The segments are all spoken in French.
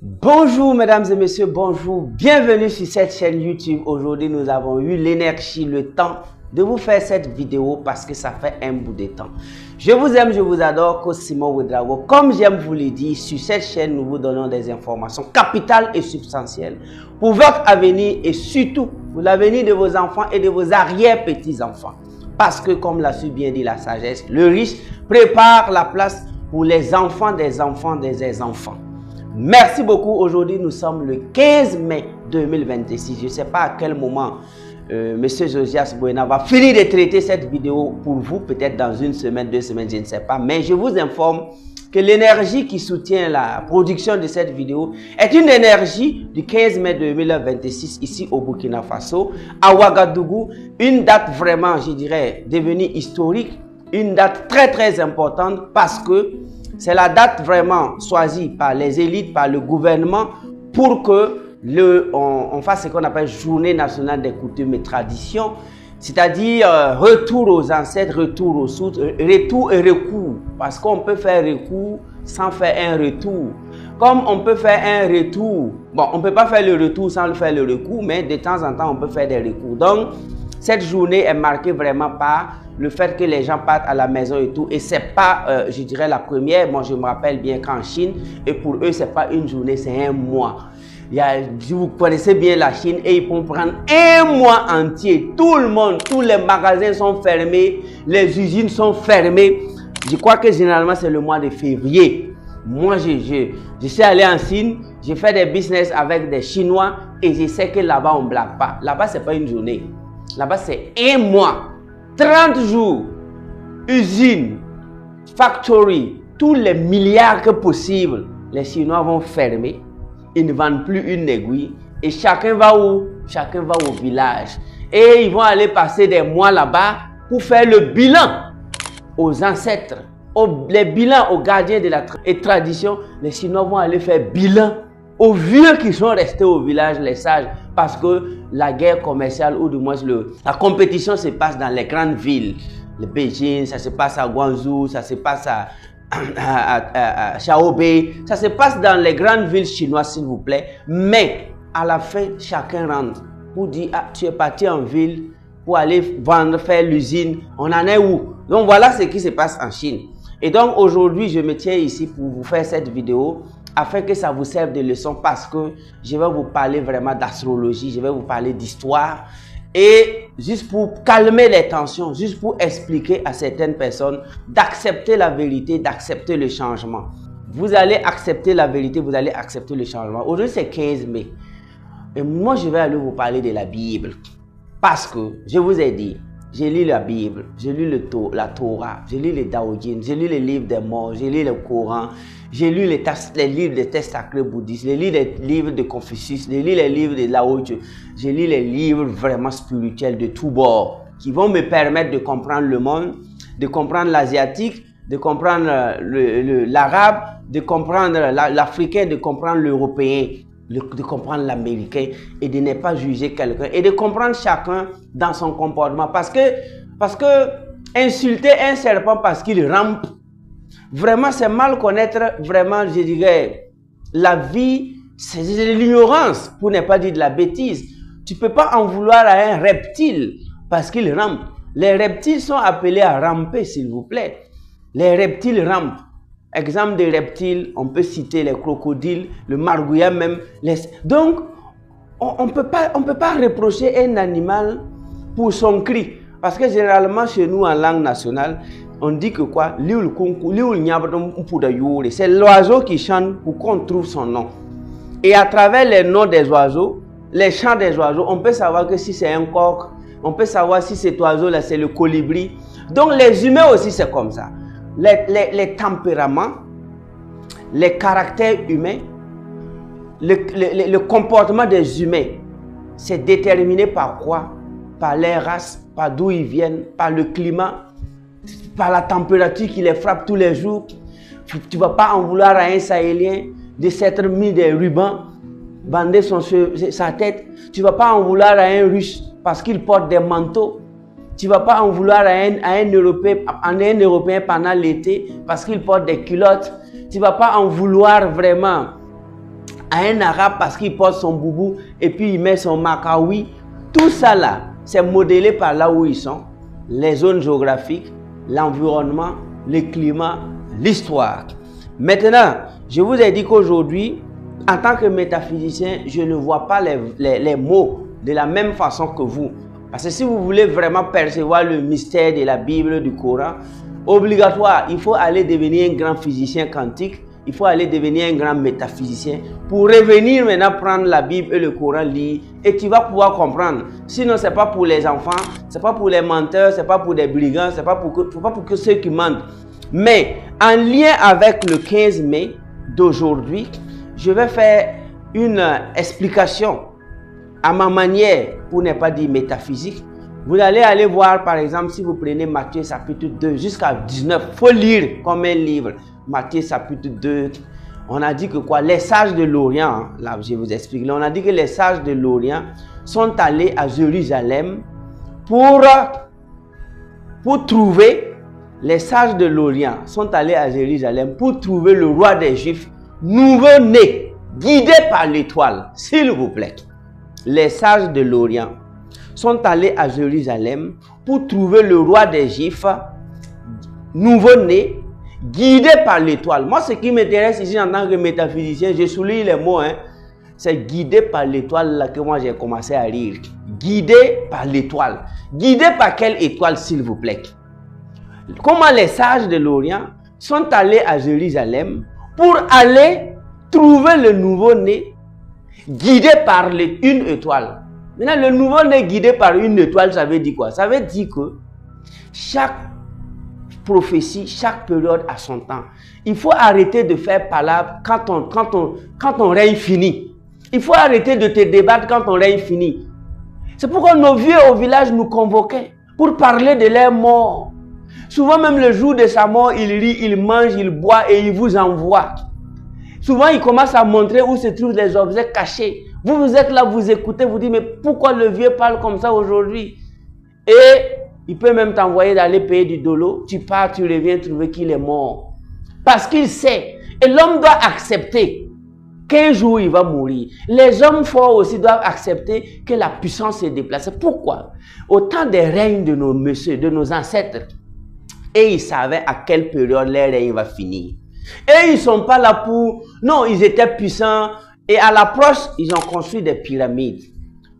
Bonjour mesdames et messieurs, bonjour, bienvenue sur cette chaîne YouTube. Aujourd'hui nous avons eu l'énergie, le temps de vous faire cette vidéo parce que ça fait un bout de temps. Je vous aime, je vous adore, Coach Simon Ouedraogo. Comme j'aime vous le dire, sur cette chaîne nous vous donnons des informations capitales et substantielles pour votre avenir et surtout pour l'avenir de vos enfants et de vos arrière-petits-enfants. Parce que comme l'a su bien dit la sagesse, le riche prépare la place pour les enfants des enfants des enfants. Merci beaucoup. Aujourd'hui, nous sommes le 15 mai 2026. Je ne sais pas à quel moment M. Josias Boena va finir de traiter cette vidéo pour vous. Peut-être dans une semaine, 2 semaines, je ne sais pas. Mais je vous informe que l'énergie qui soutient la production de cette vidéo est une énergie du 15 mai 2026 ici au Burkina Faso, à Ouagadougou. Une date vraiment, je dirais, devenue historique. Une date très très importante parce que c'est la date vraiment choisie par les élites, par le gouvernement pour que on fasse ce qu'on appelle Journée nationale des coutumes et traditions, c'est-à-dire retour aux ancêtres, retour aux sources, retour et recours. Parce qu'on peut faire recours sans faire un retour. Comme on peut faire un retour, bon, on ne peut pas faire le retour sans le faire le recours, mais de temps en temps, on peut faire des recours. Donc, cette journée est marquée vraiment par le fait que les gens partent à la maison et tout. Et ce n'est pas, je dirais, la première. Moi, je me rappelle bien qu'en Chine, et pour eux, ce n'est pas une journée, c'est un mois. Vous connaissez bien la Chine et ils vont prendre un mois entier. Tout le monde, tous les magasins sont fermés, les usines sont fermées. Je crois que généralement, c'est le mois de février. Moi, je suis allé en Chine, j'ai fait des business avec des Chinois et je sais que là-bas, on ne blague pas. Là-bas, ce n'est pas une journée. Là-bas, c'est un mois. 30 jours, usine, factory, tous les milliards que possible, les Chinois vont fermer. Ils ne vendent plus une aiguille. Et chacun va où? Chacun va au village. Et ils vont aller passer des mois là-bas pour faire le bilan aux ancêtres, les bilans aux gardiens de la tradition. Les Chinois vont aller faire bilan aux vieux qui sont restés au village, les sages, parce que la guerre commerciale, ou du moins la compétition se passe dans les grandes villes. Le Beijing, ça se passe à Guangzhou, ça se passe à Xiaobei, ça se passe dans les grandes villes chinoises, s'il vous plaît. Mais à la fin, chacun rentre pour dire, ah, tu es parti en ville pour aller vendre, faire l'usine, on en est où? Donc voilà ce qui se passe en Chine. Et donc aujourd'hui, je me tiens ici pour vous faire cette vidéo afin que ça vous serve de leçon parce que je vais vous parler vraiment d'astrologie, je vais vous parler d'histoire et juste pour calmer les tensions, juste pour expliquer à certaines personnes d'accepter la vérité, d'accepter le changement. Vous allez accepter la vérité, vous allez accepter le changement. Aujourd'hui, c'est 15 mai. Et moi, je vais aller vous parler de la Bible parce que je vous ai dit, j'ai lu la Bible, j'ai lu la Torah, j'ai lu les Daoujin, j'ai lu les livres des morts, j'ai lu le Coran, j'ai lu les livres des textes sacrés bouddhistes, j'ai lu les livres de Confucius, j'ai lu les livres de Lao Tzu, j'ai lu les livres vraiment spirituels de tous bords qui vont me permettre de comprendre le monde, de comprendre l'asiatique, de comprendre l'arabe, de comprendre l'africain, de comprendre l'européen, de comprendre l'américain et de ne pas juger quelqu'un et de comprendre chacun dans son comportement parce que insulter un serpent parce qu'il rampe, vraiment c'est mal connaître vraiment, je dirais, la vie, c'est de l'ignorance pour ne pas dire de la bêtise. Tu peux pas en vouloir à un reptile parce qu'il rampe. Les reptiles sont appelés à ramper, s'il vous plaît. Les reptiles rampent. Exemple de reptiles, on peut citer les crocodiles, le margouillat même. Donc, on peut pas reprocher un animal pour son cri. Parce que généralement, chez nous, en langue nationale, on dit que quoi? C'est l'oiseau qui chante pour qu'on trouve son nom. Et à travers les noms des oiseaux, les chants des oiseaux, on peut savoir que si c'est un coq, on peut savoir si cet oiseau-là, c'est le colibri. Donc, les humains aussi, c'est comme ça. Les tempéraments, les caractères humains, le comportement des humains, c'est déterminé par quoi? Par les races, par d'où ils viennent, par le climat, par la température qui les frappe tous les jours. Tu ne vas pas en vouloir à un Sahélien de s'être mis des rubans, bandé sa tête. Tu ne vas pas en vouloir à un Russe parce qu'il porte des manteaux. Tu ne vas pas en vouloir à un Européen pendant l'été parce qu'il porte des culottes. Tu ne vas pas en vouloir vraiment à un arabe parce qu'il porte son boubou et puis il met son makawi. Tout ça là, c'est modélé par là où ils sont, les zones géographiques, l'environnement, le climat, l'histoire. Maintenant, je vous ai dit qu'aujourd'hui, en tant que métaphysicien, je ne vois pas les mots de la même façon que vous. Parce que si vous voulez vraiment percevoir le mystère de la Bible, du Coran, obligatoire, il faut aller devenir un grand physicien quantique, il faut aller devenir un grand métaphysicien pour revenir maintenant prendre la Bible et le Coran, lire, et tu vas pouvoir comprendre. Sinon, ce n'est pas pour les enfants, ce n'est pas pour les menteurs, ce n'est pas pour des brigands, ce n'est pas pour que ceux qui mentent. Mais en lien avec le 15 mai d'aujourd'hui, je vais faire une explication à ma manière, pour ne pas dire métaphysique. Vous allez aller voir, par exemple, si vous prenez Matthieu chapitre 2 jusqu'à 19, il faut lire comme un livre. Matthieu chapitre 2, on a dit que quoi? Les sages de l'Orient, hein, là je vous explique, là, on a dit que les sages de l'Orient sont allés à Jérusalem pour trouver, les sages de l'Orient sont allés à Jérusalem pour trouver le roi des Juifs, nouveau-né, guidé par l'étoile, s'il vous plaît. Les sages de l'Orient sont allés à Jérusalem pour trouver le roi des Juifs, nouveau-né, guidé par l'étoile. Moi, ce qui m'intéresse ici en tant que métaphysicien, je souligne les mots, hein, c'est guidé par l'étoile là que moi j'ai commencé à rire. Guidé par l'étoile. Guidé par quelle étoile, s'il vous plaît? Comment les sages de l'Orient sont allés à Jérusalem pour aller trouver le nouveau-né guidé par une étoile. Maintenant, le nouveau-né guidé par une étoile, ça veut dire quoi? Ça veut dire que chaque prophétie, chaque période a son temps. Il faut arrêter de faire palabre quand ton règne finit. Il faut arrêter de te débattre quand ton règne finit. C'est pourquoi nos vieux au village nous convoquaient pour parler de leur mort. Souvent même le jour de sa mort, il rit, il mange, il boit et il vous envoie. Souvent, il commence à montrer où se trouvent les objets cachés. Vous êtes là, vous écoutez, vous dites, mais pourquoi le vieux parle comme ça aujourd'hui? Et il peut même t'envoyer d'aller payer du dolo. Tu pars, tu reviens trouver qu'il est mort. Parce qu'il sait. Et l'homme doit accepter qu'un jour il va mourir. Les hommes forts aussi doivent accepter que la puissance se déplace. Pourquoi? Au temps des règnes de nos messieurs, de nos ancêtres, et ils savaient à quelle période leur règne va finir. Et ils ne sont pas là pour... Non, ils étaient puissants. Et à l'approche, ils ont construit des pyramides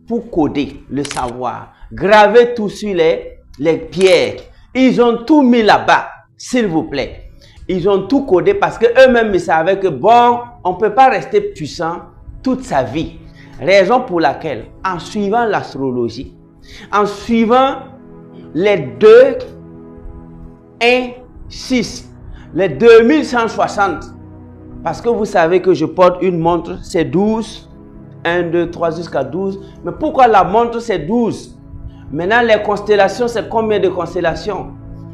pour coder le savoir. Graver tout sur les pierres. Ils ont tout mis là-bas, s'il vous plaît. Ils ont tout codé parce qu'eux-mêmes, ils savaient que bon, on ne peut pas rester puissant toute sa vie. Raison pour laquelle, en suivant l'astrologie, en suivant les 2, 1, 6, les 2160, parce que vous savez que je porte une montre, c'est 12, 1, 2, 3 jusqu'à 12. Mais pourquoi la montre c'est 12? Maintenant, les constellations, c'est combien de constellations?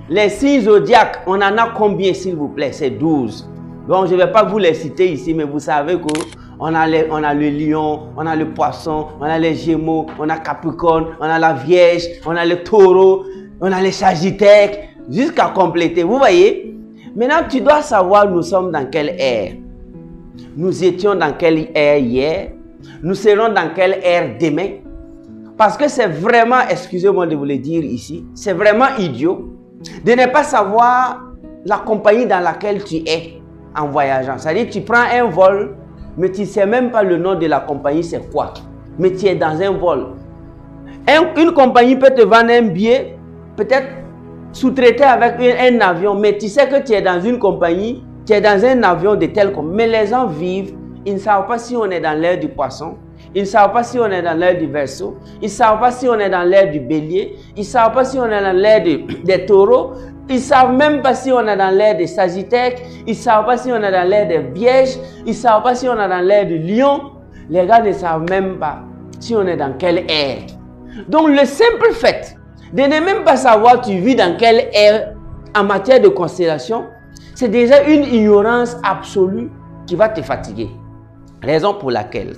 Les signes zodiaques, on en a combien, s'il vous plaît? C'est 12. Bon, je ne vais pas vous les citer ici, mais vous savez qu'on a le lion, on a le poisson, on a les gémeaux, on a Capricorne, on a la Vierge, on a le taureau, on a les Sagittaires, jusqu'à compléter. Vous voyez? Maintenant, tu dois savoir nous sommes dans quelle ère. Nous étions dans quelle ère hier? Nous serons dans quelle ère demain? Parce que c'est vraiment, excusez-moi de vous le dire ici, c'est vraiment idiot de ne pas savoir la compagnie dans laquelle tu es en voyageant. C'est-à-dire que tu prends un vol, mais tu ne sais même pas le nom de la compagnie, c'est quoi. Mais tu es dans un vol. Une compagnie peut te vendre un billet, peut-être sous-traité avec un avion, mais tu sais que tu es dans une compagnie, tu es dans un avion de tel comme. Mais les gens vivent, ils ne savent pas si on est dans l'ère du poisson, ils ne savent pas si on est dans l'ère du Verseau, ils ne savent pas si on est dans l'ère du Bélier, ils ne savent pas si on est dans l'ère des Taureaux, ils ne savent même pas si on est dans l'ère des Sagittaires, ils ne savent pas si on est dans l'ère des Vierges, ils ne savent pas si on est dans l'ère du Lion. Les gars ne savent même pas si on est dans quelle ère. Donc le simple fait de ne même pas savoir tu vis dans quelle ère en matière de constellation, c'est déjà une ignorance absolue qui va te fatiguer. Raison pour laquelle,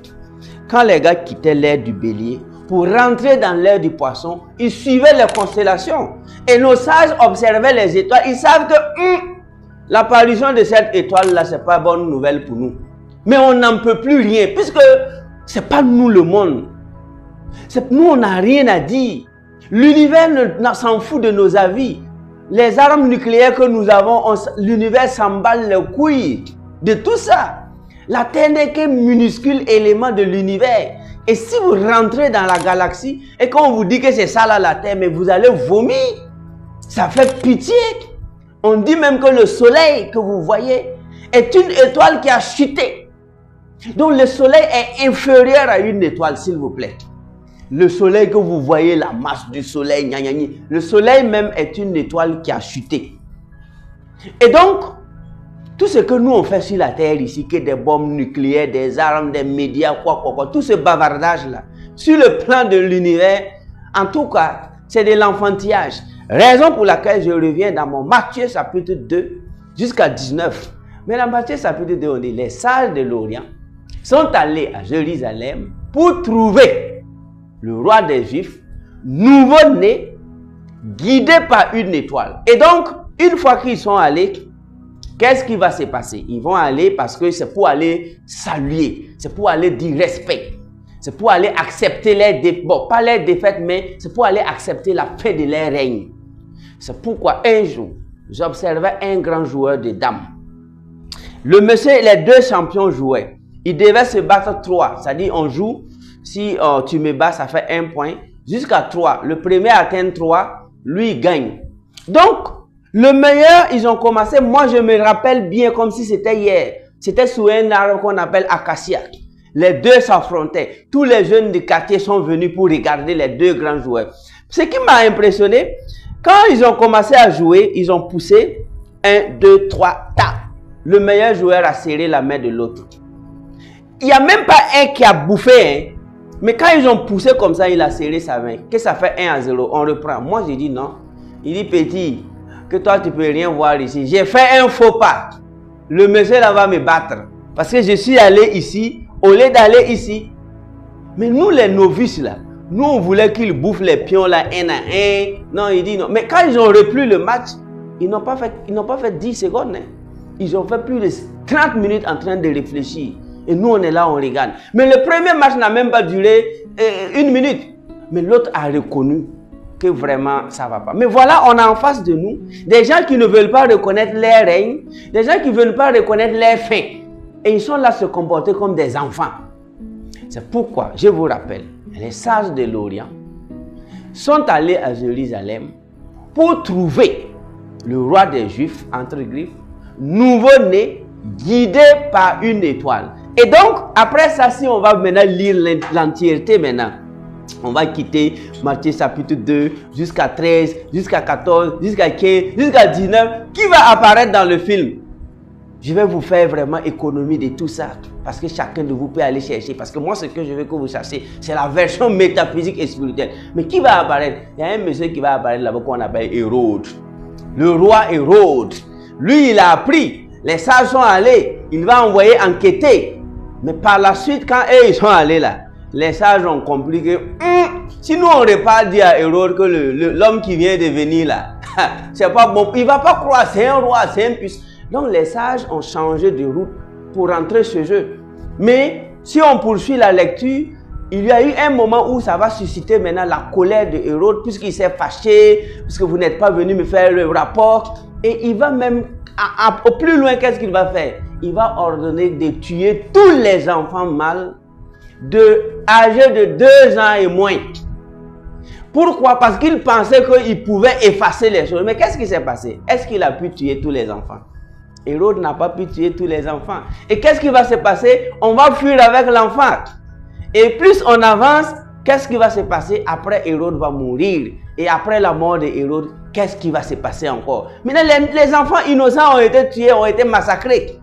quand les gars quittaient l'ère du Bélier pour rentrer dans l'ère du Poisson, ils suivaient les constellations. Et nos sages observaient les étoiles. Ils savent que l'apparition de cette étoile-là, ce n'est pas bonne nouvelle pour nous. Mais on n'en peut plus rien, puisque ce n'est pas nous le monde. Nous, on n'a rien à dire. L'univers s'en fout de nos avis. Les armes nucléaires que nous avons, l'univers s'emballe les couilles de tout ça. La Terre n'est qu'un minuscule élément de l'univers. Et si vous rentrez dans la galaxie et qu'on vous dit que c'est ça là la Terre, mais vous allez vomir. Ça fait pitié. On dit même que le soleil que vous voyez est une étoile qui a chuté. Donc le soleil est inférieur à une étoile, s'il vous plaît. Le soleil que vous voyez, la masse du soleil, gna gna gna, le soleil même est une étoile qui a chuté. Et donc, tout ce que nous on fait sur la Terre ici, que des bombes nucléaires, des armes, des médias, quoi, tout ce bavardage-là, sur le plan de l'univers, en tout cas, c'est de l'enfantillage. Raison pour laquelle je reviens dans mon Matthieu chapitre 2 jusqu'à 19. Mais dans Matthieu chapitre 2, on dit, les sages de l'Orient sont allés à Jérusalem pour trouver le roi des Juifs, nouveau-né, guidé par une étoile. Et donc, une fois qu'ils sont allés, qu'est-ce qui va se passer? Ils vont aller parce que c'est pour aller saluer, c'est pour aller dire respect, c'est pour aller accepter les défaites, bon, pas les défaites, mais c'est pour aller accepter la fin de leur règne. C'est pourquoi un jour, j'observais un grand joueur de dames. Le monsieur, les deux champions jouaient. Ils devaient se battre 3, c'est-à-dire on joue, si tu me bats, ça fait 1 point, jusqu'à 3. Le premier atteint 3, lui il gagne. Donc, le meilleur, ils ont commencé, moi je me rappelle bien comme si c'était hier. C'était sous un arbre qu'on appelle acacia. Les deux s'affrontaient. Tous les jeunes du quartier sont venus pour regarder les deux grands joueurs. Ce qui m'a impressionné, quand ils ont commencé à jouer, ils ont poussé 1, 2, 3, ta. Le meilleur joueur a serré la main de l'autre. Il n'y a même pas un qui a bouffé, hein. Mais quand ils ont poussé comme ça, il a serré sa main. Que ça fait 1-0, on reprend. Moi, j'ai dit non. Il dit, petit, que toi, tu ne peux rien voir ici. J'ai fait un faux pas. Le monsieur là va me battre. Parce que je suis allé ici, au lieu d'aller ici. Mais nous, les novices là, nous, on voulait qu'ils bouffent les pions là, 1 à 1. Non, il dit non. Mais quand ils ont repris le match, ils n'ont pas fait 10 secondes. Hein. Ils ont fait plus de 30 minutes en train de réfléchir. Et nous, on est là, on regarde. Mais le premier match n'a même pas duré 1 minute. Mais l'autre a reconnu que vraiment, ça ne va pas. Mais voilà, on a en face de nous des gens qui ne veulent pas reconnaître leur règne, des gens qui ne veulent pas reconnaître leur fin. Et ils sont là à se comporter comme des enfants. C'est pourquoi, je vous rappelle, les sages de l'Orient sont allés à Jérusalem pour trouver le roi des Juifs, entre griffes, nouveau-né, guidé par une étoile. Et donc, après ça, si on va maintenant lire l'entièreté maintenant, on va quitter Matthieu chapitre 2 jusqu'à 13, jusqu'à 14, jusqu'à 15, jusqu'à 19. Qui va apparaître dans le film? Je vais vous faire vraiment économie de tout ça. Parce que chacun de vous peut aller chercher. Parce que moi, ce que je veux que vous cherchiez, c'est la version métaphysique et spirituelle. Mais qui va apparaître? Il y a un monsieur qui va apparaître là-bas qu'on appelle Hérode. Le roi Hérode. Lui, il a appris. Les sages sont allés. Il va envoyer enquêter. Mais par la suite, quand eux, ils sont allés là, les sages ont compris que si nous on repart dire à Hérode que l'homme qui vient de venir là, c'est pas bon, il ne va pas croire, c'est un roi, c'est un puissant. Donc les sages ont changé de route pour rentrer chez eux. Mais si on poursuit la lecture, il y a eu un moment où ça va susciter maintenant la colère de Hérode, puisqu'il s'est fâché, puisque vous n'êtes pas venu me faire le rapport. Et il va même, au plus loin, qu'est-ce qu'il va faire? Il va ordonner de tuer tous les enfants mâles âgés de 2 ans et moins. Pourquoi? Parce qu'il pensait qu'il pouvait effacer les choses. Mais qu'est-ce qui s'est passé? Est-ce qu'il a pu tuer tous les enfants? Hérode n'a pas pu tuer tous les enfants. Et qu'est-ce qui va se passer? On va fuir avec l'enfant. Et plus on avance, qu'est-ce qui va se passer? Après, Hérode va mourir. Et après la mort de Hérode, qu'est-ce qui va se passer encore? Maintenant, les enfants innocents ont été tués, ont été massacrés.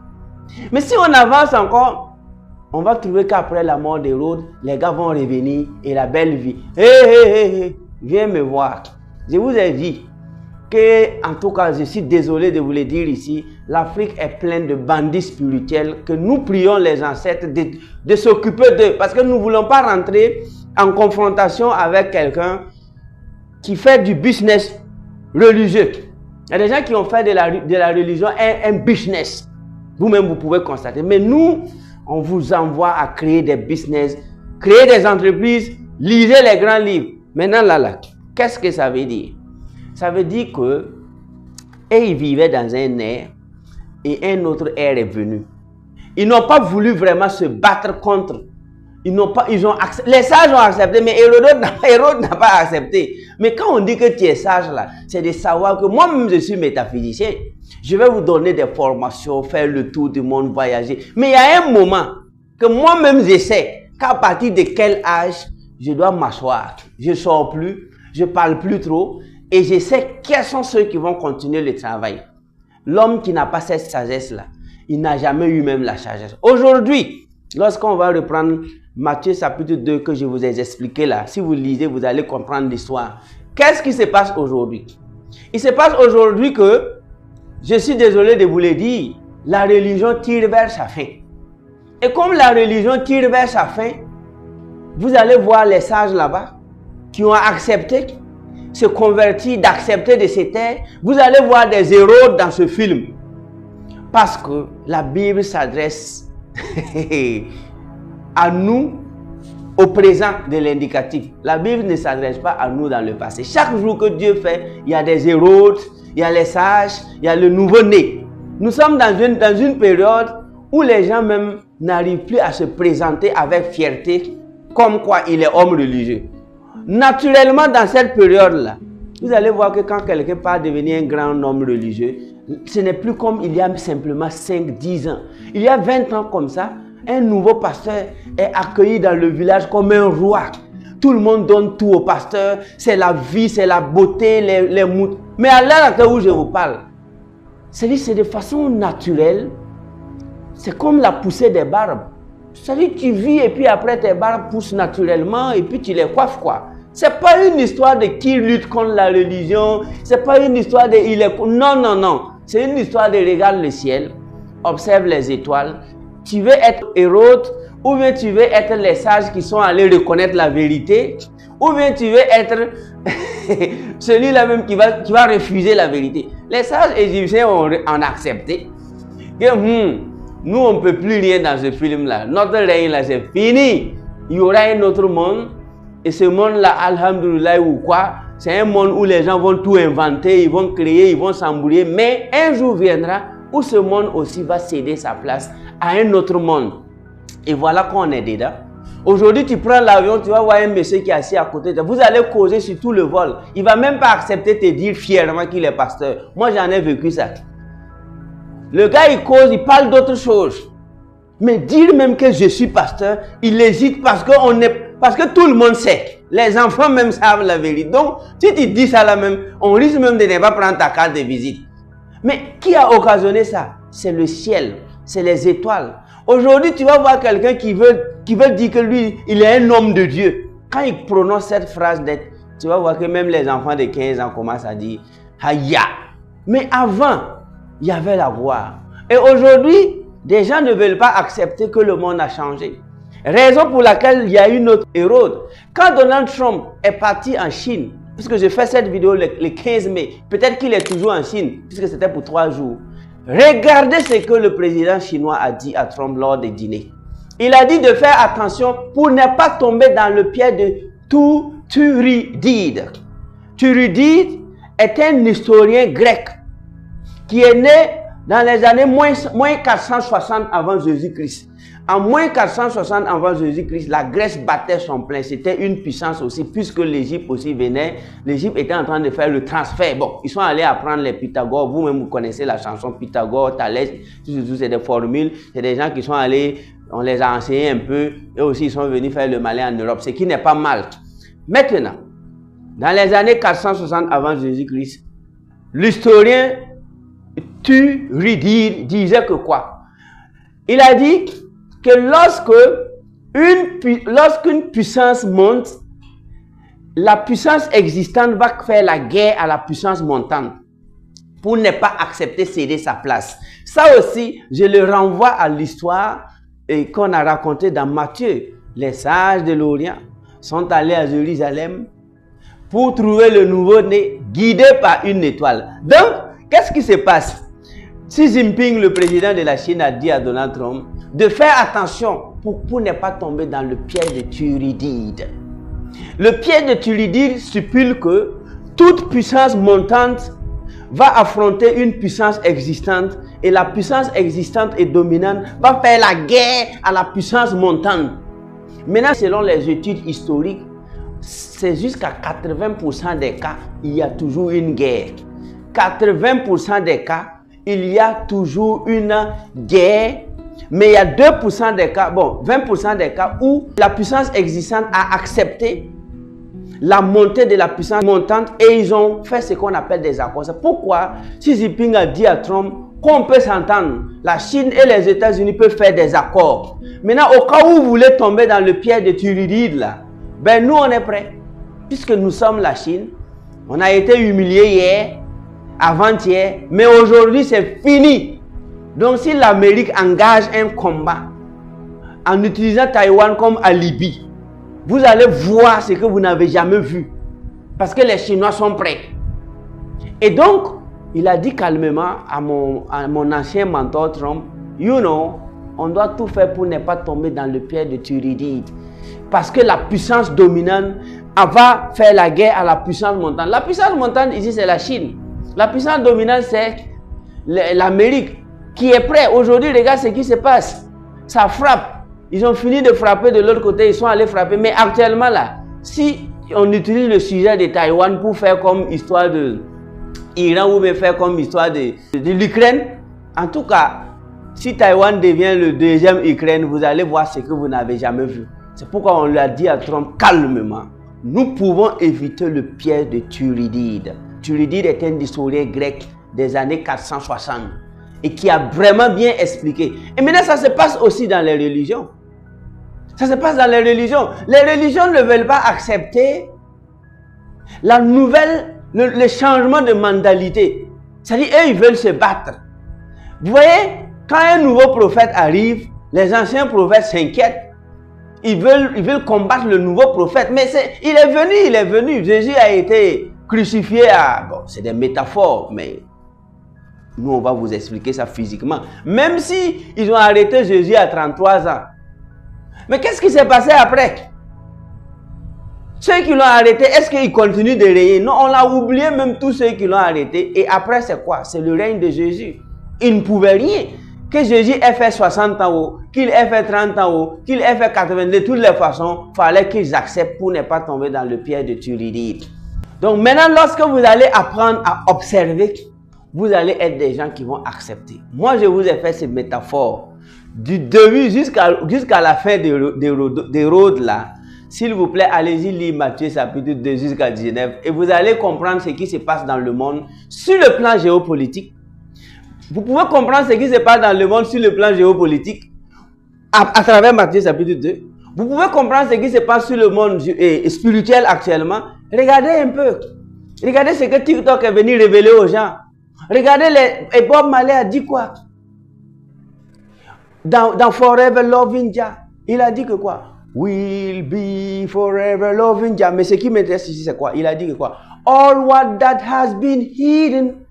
Mais si on avance encore, on va trouver qu'après la mort d'Hérode, les gars vont revenir et la belle vie. Hé, viens me voir. Je vous ai dit que, en tout cas, je suis désolé de vous le dire ici, l'Afrique est pleine de bandits spirituels que nous prions les ancêtres de s'occuper d'eux. Parce que nous ne voulons pas rentrer en confrontation avec quelqu'un qui fait du business religieux. Il y a des gens qui ont fait de la religion un business. Vous-même, vous pouvez constater. Mais nous, on vous envoie à créer des business, créer des entreprises, lisez les grands livres. Maintenant là, qu'est-ce que ça veut dire? Ça veut dire que ils vivaient dans un air et un autre air est venu. Ils n'ont pas voulu vraiment se battre contre. Les sages ont accepté, mais Hérode n'a pas accepté. Mais quand on dit que tu es sage là, c'est de savoir que moi-même je suis métaphysicien. Je vais vous donner des formations, faire le tour du monde, voyager. Mais il y a un moment que moi-même je sais qu'à partir de quel âge je dois m'asseoir. Je ne sors plus, je ne parle plus trop et je sais quels sont ceux qui vont continuer le travail. L'homme qui n'a pas cette sagesse-là, il n'a jamais eu même la sagesse. Aujourd'hui, lorsqu'on va reprendre Matthieu chapitre 2 que je vous ai expliqué là, si vous lisez, vous allez comprendre l'histoire. Qu'est-ce qui se passe aujourd'hui? Il se passe aujourd'hui que, je suis désolé de vous le dire, la religion tire vers sa fin. Et comme la religion tire vers sa fin, vous allez voir les sages là-bas qui ont accepté, se convertir, d'accepter de se taire. Vous allez voir des héros dans ce film. Parce que la Bible s'adresse à nous au présent de l'indicatif. La Bible ne s'adresse pas à nous dans le passé. Chaque jour que Dieu fait, il y a des héros, il y a les sages, il y a le nouveau-né. Nous sommes dans une période où les gens même n'arrivent plus à se présenter avec fierté comme quoi il est homme religieux. Naturellement, dans cette période-là, vous allez voir que quand quelqu'un part devenir un grand homme religieux, ce n'est plus comme il y a simplement 5-10 ans. Il y a 20 ans comme ça, un nouveau pasteur est accueilli dans le village comme un roi. Tout le monde donne tout au pasteur. C'est la vie, c'est la beauté, les moutons. Mais à l'heure où je vous parle, c'est de façon naturelle. C'est comme la poussée des barbes. C'est-à-dire tu vis et puis après tes barbes poussent naturellement et puis tu les coiffes quoi. C'est pas une histoire de qui lutte contre la religion. C'est pas une histoire de il est... Non. C'est une histoire de regarde le ciel, observe les étoiles. Tu veux être Hérode ou bien tu veux être les sages qui sont allés reconnaître la vérité ou bien tu veux être celui-là même qui va refuser la vérité. Les sages égyptiens ont accepté que nous on ne peut plus rien dans ce film-là. Notre règne là c'est fini. Il y aura un autre monde et ce monde-là, alhamdoulilah ou quoi, c'est un monde où les gens vont tout inventer, ils vont créer, ils vont s'embrouiller. Mais un jour viendra où ce monde aussi va céder sa place à un autre monde. Et voilà qu'on est dedans. Aujourd'hui, tu prends l'avion, tu vas voir un monsieur qui est assis à côté de toi. Vous allez causer sur tout le vol. Il ne va même pas accepter de te dire fièrement qu'il est pasteur. Moi, j'en ai vécu ça. Le gars, il cause, il parle d'autre chose. Mais dire même que je suis pasteur, il hésite parce que tout le monde sait. Les enfants même savent la vérité. Donc, si tu dis ça là même, on risque même de ne pas prendre ta carte de visite. Mais qui a occasionné ça? C'est le ciel, c'est les étoiles. Aujourd'hui, tu vas voir quelqu'un qui veut dire que lui, il est un homme de Dieu. Quand il prononce cette phrase d'être, tu vas voir que même les enfants de 15 ans commencent à dire « Haya ». Mais avant, il y avait la gloire. Et aujourd'hui, des gens ne veulent pas accepter que le monde a changé. Raison pour laquelle il y a une autre Hérode. Quand Donald Trump est parti en Chine, puisque je fais cette vidéo le 15 mai, peut-être qu'il est toujours en Chine, puisque c'était pour 3 jours. Regardez ce que le président chinois a dit à Trump lors des dîners. Il a dit de faire attention pour ne pas tomber dans le piège de Thucydide. Thucydide est un historien grec qui est né dans les années moins 460 avant Jésus-Christ. En moins 460 avant Jésus-Christ, la Grèce battait son plein. C'était une puissance aussi, puisque l'Égypte aussi venait. L'Égypte était en train de faire le transfert. Bon, ils sont allés apprendre les Pythagore. Vous-même, vous connaissez la chanson Pythagore, Thalès. C'est des formules. C'est des gens qui sont allés, on les a enseignés un peu. Et aussi, ils sont venus faire le malin en Europe, ce qui n'est pas mal. Maintenant, dans les années 460 avant Jésus-Christ, l'historien Thucydide disait que quoi? Il a dit que lorsqu'une puissance monte, la puissance existante va faire la guerre à la puissance montante pour ne pas accepter céder sa place. Ça aussi, je le renvoie à l'histoire qu'on a racontée dans Matthieu. Les sages de l'Orient sont allés à Jérusalem pour trouver le nouveau-né guidé par une étoile. Donc, qu'est-ce qui se passe? Xi Jinping, le président de la Chine, a dit à Donald Trump, de faire attention pour ne pas tomber dans le piège de Thuridide. Le piège de Thuridide stipule que toute puissance montante va affronter une puissance existante et la puissance existante et dominante va faire la guerre à la puissance montante. Maintenant, selon les études historiques, c'est jusqu'à 80% des cas, il y a toujours une guerre. 80% des cas, il y a toujours une guerre, mais il y a 2% des cas, bon, 20% des cas où la puissance existante a accepté la montée de la puissance montante et ils ont fait ce qu'on appelle des accords. C'est pourquoi Xi Jinping a dit à Trump qu'on peut s'entendre. La Chine et les États-Unis peuvent faire des accords. Maintenant, au cas où vous voulez tomber dans le piège de Thuridide, là, ben nous on est prêts. Puisque nous sommes la Chine, on a été humilié hier, avant-hier, mais aujourd'hui c'est fini. Donc si l'Amérique engage un combat en utilisant Taïwan comme alibi, vous allez voir ce que vous n'avez jamais vu. Parce que les Chinois sont prêts. Et donc, il a dit calmement à mon ancien mentor Trump, you know, on doit tout faire pour ne pas tomber dans le piège de Thuridide. Parce que la puissance dominante va faire la guerre à la puissance montante. La puissance montante ici, c'est la Chine. La puissance dominante, c'est l'Amérique qui est prête. Aujourd'hui, regarde ce qui se passe. Ça frappe. Ils ont fini de frapper de l'autre côté, ils sont allés frapper. Mais actuellement là, si on utilise le sujet de Taïwan pour faire comme histoire de Iran ou bien faire comme histoire de l'Ukraine, en tout cas, si Taïwan devient le deuxième Ukraine, vous allez voir ce que vous n'avez jamais vu. C'est pourquoi on lui a dit à Trump calmement, nous pouvons éviter le piège de Thuridide. Thuridide est un historien grec des années 460 et qui a vraiment bien expliqué. Et maintenant, ça se passe aussi dans les religions. Ça se passe dans les religions. Les religions ne veulent pas accepter la nouvelle, le changement de mentalité. C'est-à-dire, eux, ils veulent se battre. Vous voyez, quand un nouveau prophète arrive, les anciens prophètes s'inquiètent. Ils veulent combattre le nouveau prophète. Mais il est venu. Jésus a été crucifié à... Bon, c'est des métaphores, mais nous, on va vous expliquer ça physiquement. Même si ils ont arrêté Jésus à 33 ans. Mais qu'est-ce qui s'est passé après? Ceux qui l'ont arrêté, est-ce qu'ils continuent de régner? Non, on l'a oublié, même tous ceux qui l'ont arrêté. Et après, c'est quoi? C'est le règne de Jésus. Il ne pouvait rien. Que Jésus ait fait 60 ans, qu'il ait fait 30 ans, qu'il ait fait 80, de toutes les façons, il fallait qu'ils acceptent pour ne pas tomber dans le piège de Thuridide. Donc maintenant, lorsque vous allez apprendre à observer, vous allez être des gens qui vont accepter. Moi, je vous ai fait cette métaphore. Du début jusqu'à la fin des roads là. S'il vous plaît, allez-y lire Matthieu chapitre 2 jusqu'à 19 et vous allez comprendre ce qui se passe dans le monde sur le plan géopolitique. Vous pouvez comprendre ce qui se passe dans le monde sur le plan géopolitique à travers Matthieu chapitre 2. Vous pouvez comprendre ce qui se passe sur le monde spirituel actuellement. Regardez un peu. Regardez ce que TikTok est venu révéler aux gens. Regardez, et Bob Marley a dit quoi? Dans Forever Loving Jah, il a dit que quoi? We'll be forever loving Jah. Mais ce qui m'intéresse ici, c'est quoi? Il a dit que quoi? All what that has been hidden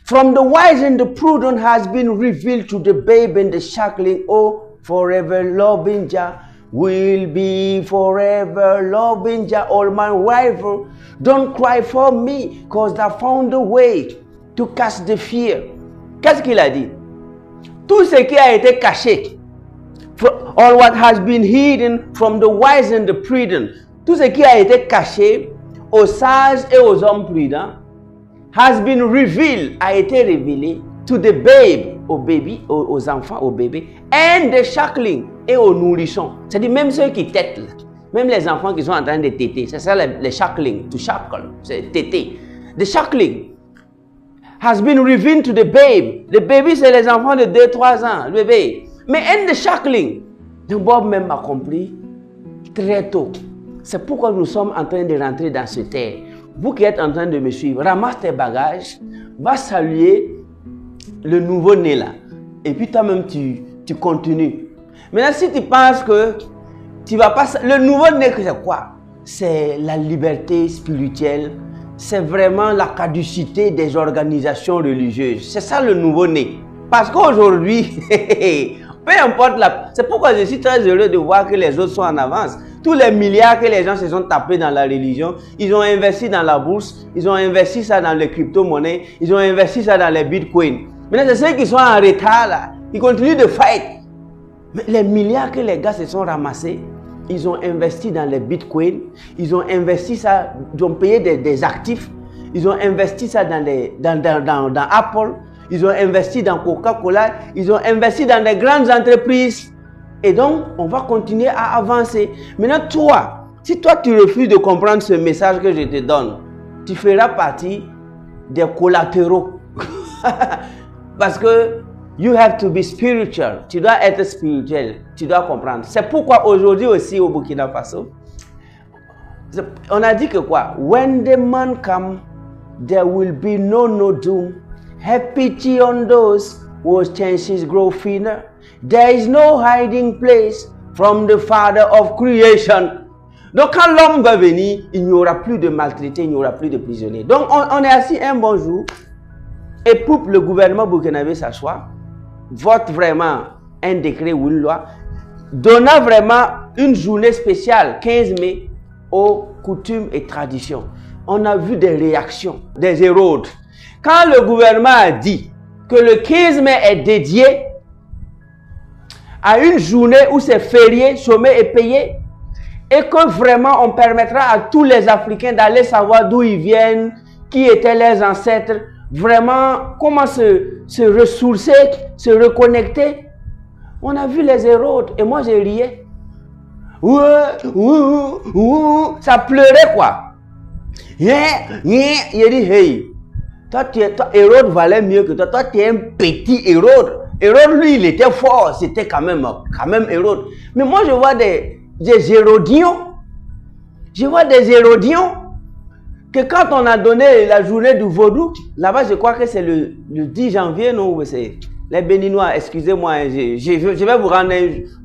from the wise and the prudent has been revealed to the babe and the shackling. Oh, forever loving Jah. We'll be forever loving Jah. All my rival, don't cry for me, cause I found a way to cast the fear. Qu'est-ce qu'il a dit? Tout ce qui a été caché, all what has been hidden from the wise and the prudent, tout ce qui a été caché aux sages et aux hommes prudents, has been revealed, a été révélé to the babe, au bébé, aux enfants, au bébé, and the shackling, et aux nourrissons. C'est-à-dire même ceux qui têtent, même les enfants qui sont en train de téter, c'est ça les shackling, to shackle, c'est téter. The shackling has been revealed to the babe. Le baby, c'est les enfants de 2-3 ans, le bébé. Mais and the shackling, donc Bob même a compris très tôt. C'est pourquoi nous sommes en train de rentrer dans ce terre. Vous qui êtes en train de me suivre, ramasse tes bagages, va saluer le nouveau-né là. Et puis toi-même, tu continues. Maintenant, si tu penses que tu vas pas... Le nouveau-né, c'est quoi? C'est la liberté spirituelle. C'est vraiment la caducité des organisations religieuses. C'est ça le nouveau-né. Parce qu'aujourd'hui, Peu importe la... C'est pourquoi je suis très heureux de voir que les autres sont en avance. Tous les milliards que les gens se sont tapés dans la religion, ils ont investi dans la bourse, ils ont investi ça dans les crypto-monnaies, ils ont investi ça dans les bitcoins. Maintenant, c'est ceux qui sont en retard là, ils continuent de fight. Mais les milliards que les gars se sont ramassés, ils ont investi dans les bitcoins, ils ont investi ça, ils ont payé des actifs, ils ont investi ça dans Apple, ils ont investi dans Coca-Cola, ils ont investi dans des grandes entreprises. Et donc, on va continuer à avancer. Maintenant, toi, si toi tu refuses de comprendre ce message que je te donne, tu feras partie des collatéraux. Parce que you have to be spiritual. Tu dois être spirituel. Tu dois comprendre. C'est pourquoi aujourd'hui aussi au Burkina Faso, on a dit que quoi? When the man come, there will be no doom. Have pity on those whose chances grow thinner. There is no hiding place from the Father of creation. Donc quand l'homme va venir, il n'y aura plus de maltraités, il n'y aura plus de prisonniers. Donc on est assis un bon jour et pour le gouvernement burkinabé s'assoit, vote vraiment un décret ou une loi, donnant vraiment une journée spéciale, 15 mai, aux coutumes et traditions. On a vu des réactions, des éraudes. Quand le gouvernement a dit que le 15 mai est dédié à une journée où c'est férié, chômé et payé, et que vraiment on permettra à tous les Africains d'aller savoir d'où ils viennent, qui étaient leurs ancêtres, vraiment comment se ressourcer, se reconnecter. On a vu les éraudes et moi j'ai riais. Ça pleurait quoi. Il dit hey. Toi, Hérode valait mieux que toi. Toi, tu es un petit Hérode. Hérode, lui, il était fort. C'était quand même Hérode. Mais moi, je vois des Hérodions. Je vois des Hérodions que quand on a donné la journée du vaudou, là-bas, je crois que c'est le 10 janvier, non? C'est les Béninois, excusez-moi, je vais vous rendre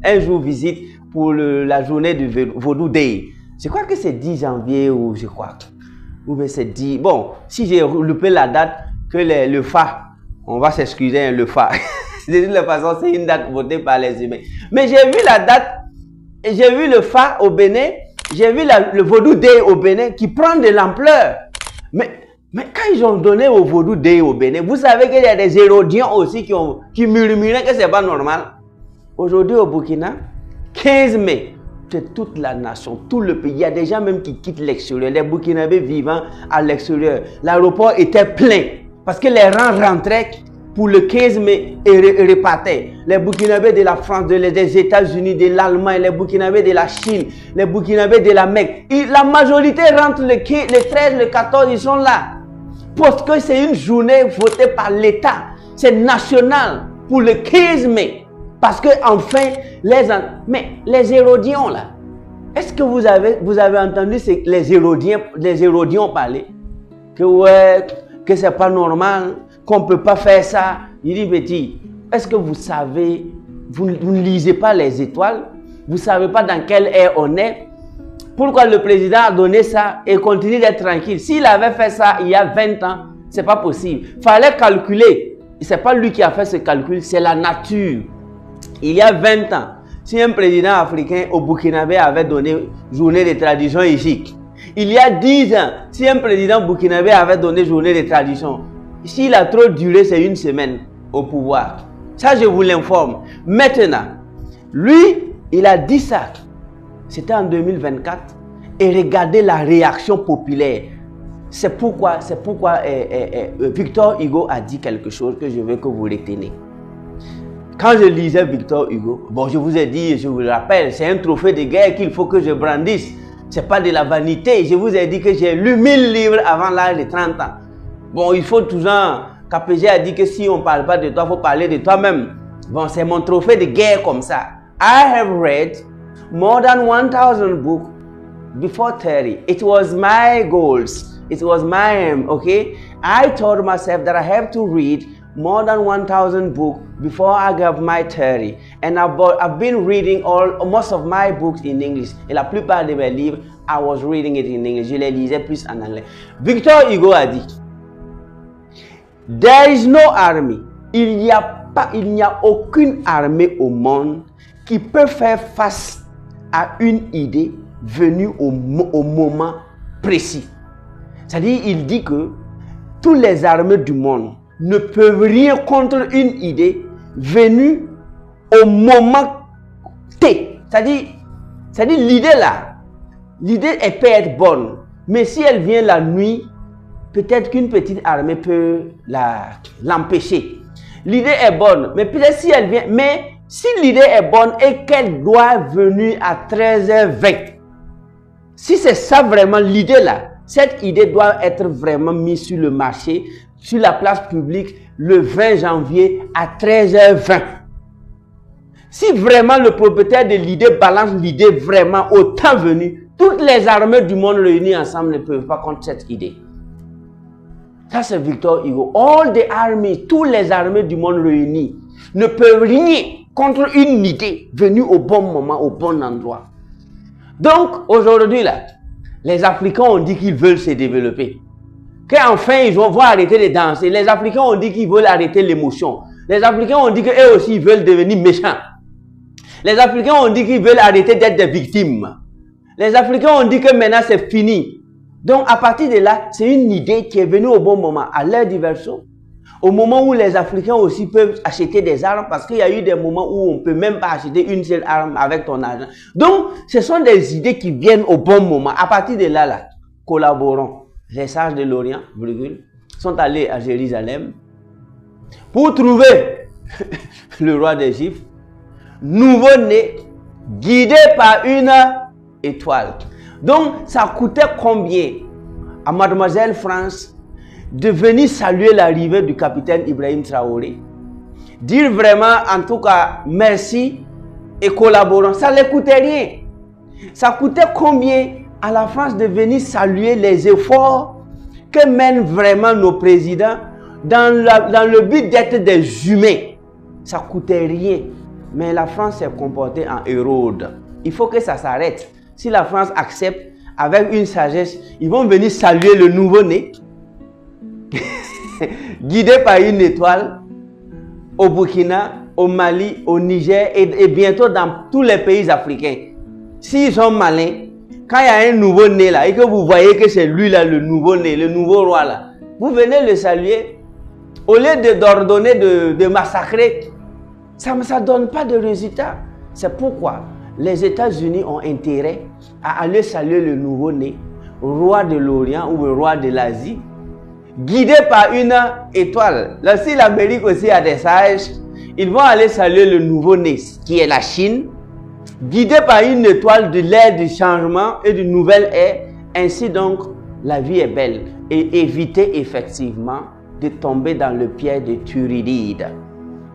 un jour visite pour la journée du vaudou day. Je crois que c'est 10 janvier ou je crois. Ou bien c'est 10. Bon, si j'ai loupé la date, que le FA, on va s'excuser, le FA. De toute façon, c'est une date votée par les humains. Mais j'ai vu la date, j'ai vu le FA au Bénin, j'ai vu le Vaudou Day au Bénin qui prend de l'ampleur. Mais quand ils ont donné au Vaudou Day au Bénin, vous savez qu'il y a des Hérodiens aussi qui murmuraient que c'est pas normal. Aujourd'hui au Burkina, 15 mai, c'est toute la nation, tout le pays. Il y a des gens même qui quittent l'extérieur. Les Burkinabés vivant à l'extérieur. L'aéroport était plein parce que les rangs rentraient pour le 15 mai et repartaient. Les Burkinabés de la France, des États-Unis, de l'Allemagne, les Burkinabés de la Chine, les Burkinabés de la Mecque. La majorité rentre le 13, le 14, ils sont là. Parce que c'est une journée votée par l'État. C'est national pour le 15 mai. Parce que enfin, les Hérodiens là, est-ce que vous avez entendu les Hérodiens parler? Que ouais, que c'est pas normal, qu'on ne peut pas faire ça. Il dit, petit, est-ce que vous savez, vous ne lisez pas les étoiles? Vous ne savez pas dans quelle ère on est? Pourquoi le président a donné ça et continue d'être tranquille? S'il avait fait ça il y a 20 ans, ce n'est pas possible. Il fallait calculer. Ce n'est pas lui qui a fait ce calcul, c'est la nature. Il y a 20 ans, si un président africain au Burkinabé avait donné journée de tradition ici, il y a 10 ans, si un président burkinabé avait donné journée de tradition, s'il a trop duré, c'est une semaine au pouvoir. Ça, je vous l'informe. Maintenant, lui, il a dit ça. C'était en 2024. Et regardez la réaction populaire. C'est pourquoi Victor Hugo a dit quelque chose que je veux que vous reteniez. Quand je lisais Victor Hugo, bon, je vous ai dit, je vous le rappelle, c'est un trophée de guerre qu'il faut que je brandisse. Ce n'est pas de la vanité. Je vous ai dit que j'ai lu 1000 livres avant l'âge de 30 ans. Bon, il faut toujours... KPG a dit que si on ne parle pas de toi, il faut parler de toi-même. Bon, c'est mon trophée de guerre comme ça. I have read more than 1000 books before 30. It was my goals. It was my aim, okay? I told myself that I have to read more than 1000 books before I got my 30. And I've been reading most of my books in English. Et la plupart de mes livres, I was reading it in English. Je les lisais plus en anglais. Victor Hugo a dit, there is no army. Il n'y a il n'y a aucune armée au monde qui peut faire face à une idée venue au moment précis. C'est-à-dire, il dit que toutes les armées du monde ne peuvent rien contre une idée venue au moment T. C'est-à-dire l'idée là, l'idée elle peut être bonne, mais si elle vient la nuit, peut-être qu'une petite armée peut l'empêcher. L'idée est bonne, mais peut-être si elle vient, mais si l'idée est bonne et qu'elle doit venir à 13h20, si c'est ça vraiment l'idée là, cette idée doit être vraiment mise sur le marché, sur la place publique, le 20 janvier à 13h20. Si vraiment le propriétaire de l'idée balance l'idée vraiment au temps venu, toutes les armées du monde réunies ensemble ne peuvent pas contre cette idée. Ça c'est Victor Hugo. All the armies, toutes les armées du monde réunies ne peuvent rien contre une idée venue au bon moment, au bon endroit. Donc aujourd'hui là, les Africains ont dit qu'ils veulent se développer. Qu'enfin ils vont arrêter de danser. Les Africains ont dit qu'ils veulent arrêter l'émotion. Les Africains ont dit qu'eux aussi ils veulent devenir méchants. Les Africains ont dit qu'ils veulent arrêter d'être des victimes. Les Africains ont dit que maintenant c'est fini. Donc à partir de là, c'est une idée qui est venue au bon moment, à l'ère du verseau. Au moment où les Africains aussi peuvent acheter des armes, parce qu'il y a eu des moments où on ne peut même pas acheter une seule arme avec ton argent. Donc ce sont des idées qui viennent au bon moment. À partir de là, collaborons. Les sages de l'Orient, sont allés à Jérusalem pour trouver le roi d'Égypte, nouveau-né, guidé par une étoile. Donc, ça coûtait combien à Mademoiselle France de venir saluer l'arrivée du capitaine Ibrahim Traoré? Dire vraiment, en tout cas, merci et collaborons. Ça ne lui coûtait rien. Ça coûtait combien à la France de venir saluer les efforts que mènent vraiment nos présidents dans le but d'être des humains? Ça ne coûtait rien. Mais la France s'est comportée en Hérode. Il faut que ça s'arrête. Si la France accepte avec une sagesse, ils vont venir saluer le nouveau-né, guidé par une étoile, au Burkina, au Mali, au Niger et bientôt dans tous les pays africains. S'ils sont malins, quand il y a un nouveau-né là et que vous voyez que c'est lui là, le nouveau-né, le nouveau roi là, vous venez le saluer. Au lieu d'ordonner de massacrer, ça ne donne pas de résultat. C'est pourquoi les États-Unis ont intérêt à aller saluer le nouveau-né, roi de l'Orient ou le roi de l'Asie, guidé par une étoile. Là, si l'Amérique aussi a des sages, ils vont aller saluer le nouveau-né, qui est la Chine, guidé par une étoile de l'ère du changement et d'une nouvelle ère. Ainsi donc, la vie est belle. Et éviter effectivement de tomber dans le piège de Thucydide.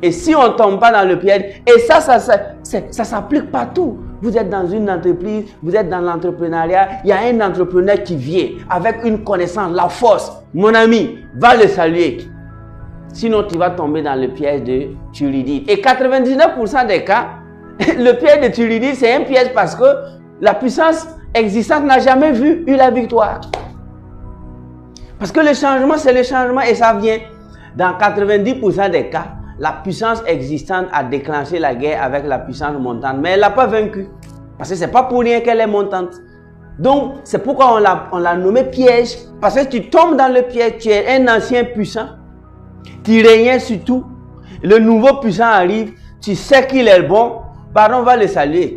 Et si on ne tombe pas dans le piège, et ça s'applique partout. Vous êtes dans une entreprise, vous êtes dans l'entrepreneuriat, il y a un entrepreneur qui vient avec une connaissance, la force. Mon ami, va le saluer. Sinon, tu vas tomber dans le piège de Thucydide. Et 99% des cas, le piège de Thucydide, c'est un piège parce que la puissance existante n'a jamais eu la victoire. Parce que le changement, c'est le changement et ça vient. Dans 90% des cas, la puissance existante a déclenché la guerre avec la puissance montante, mais elle n'a pas vaincu. Parce que ce n'est pas pour rien qu'elle est montante. Donc, c'est pourquoi on l'a nommé piège. Parce que tu tombes dans le piège, tu es un ancien puissant, tu régnais sur tout. Le nouveau puissant arrive, tu sais qu'il est bon, pardon, va le saluer.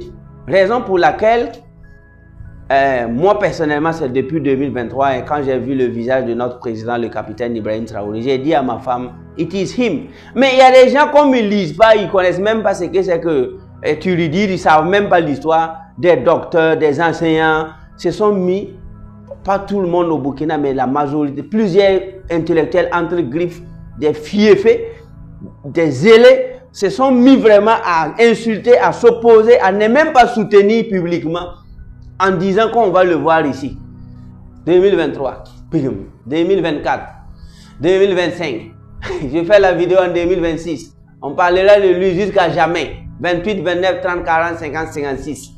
Raison pour laquelle, moi personnellement, c'est depuis 2023, et quand j'ai vu le visage de notre président, le capitaine Ibrahim Traoré, j'ai dit à ma femme, it is him. Mais il y a des gens, comme ils ne lisent pas, ils ne connaissent même pas ce que c'est que Thucydide, ils ne savent même pas l'histoire. Des docteurs, des enseignants se sont mis, pas tout le monde au Burkina, mais la majorité, plusieurs intellectuels entre griffes, des fiefés, des zélés, se sont mis vraiment à insulter, à s'opposer, à ne même pas soutenir publiquement, en disant qu'on va le voir ici. 2023, 2024, 2025. Je fais la vidéo en 2026. On parlera de lui jusqu'à jamais. 28, 29, 30, 40, 50, 56.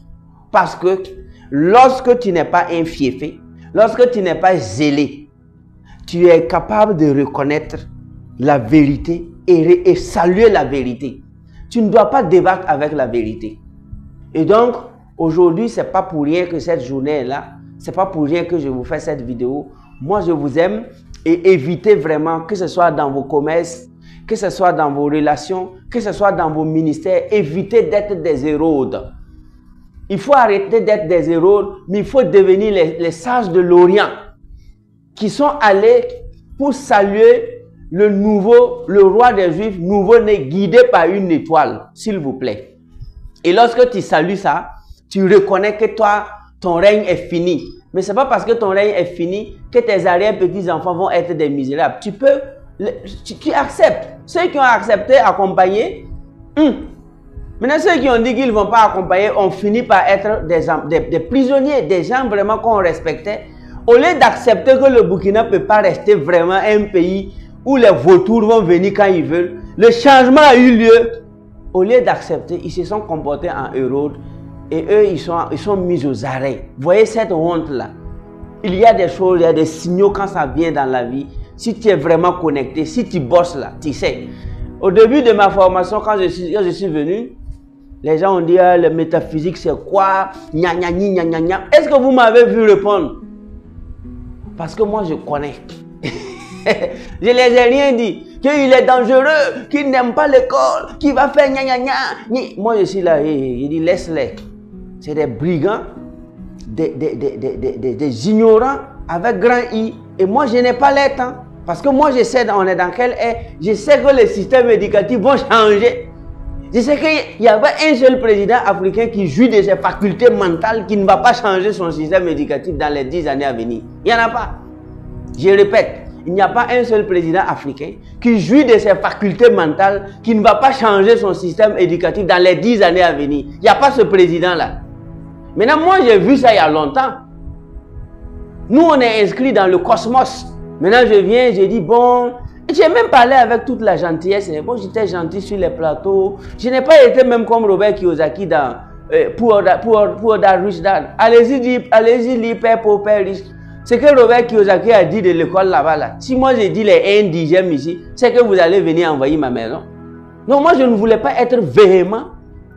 Parce que lorsque tu n'es pas un fiefé, lorsque tu n'es pas zélé, tu es capable de reconnaître la vérité et saluer la vérité. Tu ne dois pas débattre avec la vérité. Et donc, aujourd'hui, ce n'est pas pour rien que cette journée est là. Ce n'est pas pour rien que je vous fais cette vidéo. Moi, je vous aime et évitez vraiment, que ce soit dans vos commerces, que ce soit dans vos relations, que ce soit dans vos ministères, évitez d'être des Hérode. Il faut arrêter d'être des Hérode, mais il faut devenir les sages de l'Orient qui sont allés pour saluer le roi des Juifs, nouveau-né, guidé par une étoile, s'il vous plaît. Et lorsque tu salues ça, tu reconnais que toi, ton règne est fini. Mais ce n'est pas parce que ton règne est fini que tes arrière-petits-enfants vont être des misérables. Tu acceptes. Ceux qui ont accepté accompagner, maintenant ceux qui ont dit qu'ils ne vont pas accompagner, ont fini par être des prisonniers, des gens vraiment qu'on respectait. Au lieu d'accepter que le Burkina ne peut pas rester vraiment un pays où les vautours vont venir quand ils veulent, le changement a eu lieu. Au lieu d'accepter, ils se sont comportés en Hérode et eux, ils sont mis aux arrêts. Vous voyez cette honte-là? Il y a des choses, il y a des signaux quand ça vient dans la vie. Si tu es vraiment connecté, si tu bosses là, tu sais. Au début de ma formation, quand je suis venu, les gens ont dit, ah, le métaphysique c'est quoi? Gna gna gna gna gna. Est-ce que vous m'avez vu répondre? Parce que moi je connais. Je ne les ai rien dit. Qu'il est dangereux, qu'il n'aime pas l'école, qu'il va faire gna gna gna. Moi je suis là, il dit laisse-les. C'est des brigands, des ignorants avec grand I. Et moi je n'ai pas les temps. Parce que moi je sais, on est dans quelle ère. Je sais que les systèmes éducatifs vont changer. Je sais qu'il y avait un seul président africain qui jouit de ses facultés mentales, qui ne va pas changer son système éducatif dans les 10 années à venir. Il n'y en a pas. Je répète, il n'y a pas un seul président africain qui jouit de ses facultés mentales, qui ne va pas changer son système éducatif dans les 10 années à venir. Il n'y a pas ce président-là. Maintenant, moi, j'ai vu ça il y a longtemps. Nous, on est inscrits dans le cosmos. Maintenant, je viens, je dis, bon, j'ai même parlé avec toute la gentillesse. Bon, j'étais gentil sur les plateaux. Je n'ai pas été même comme Robert Kiyosaki dans Poor Dad, Rich Dad. Allez-y, lire Père Pauvre, Père Riche. Ce que Robert Kiyosaki a dit de l'école là-bas, là. Si moi j'ai dit les 1/10 ici, c'est que vous allez venir envahir ma maison. Non, moi je ne voulais pas être véhément.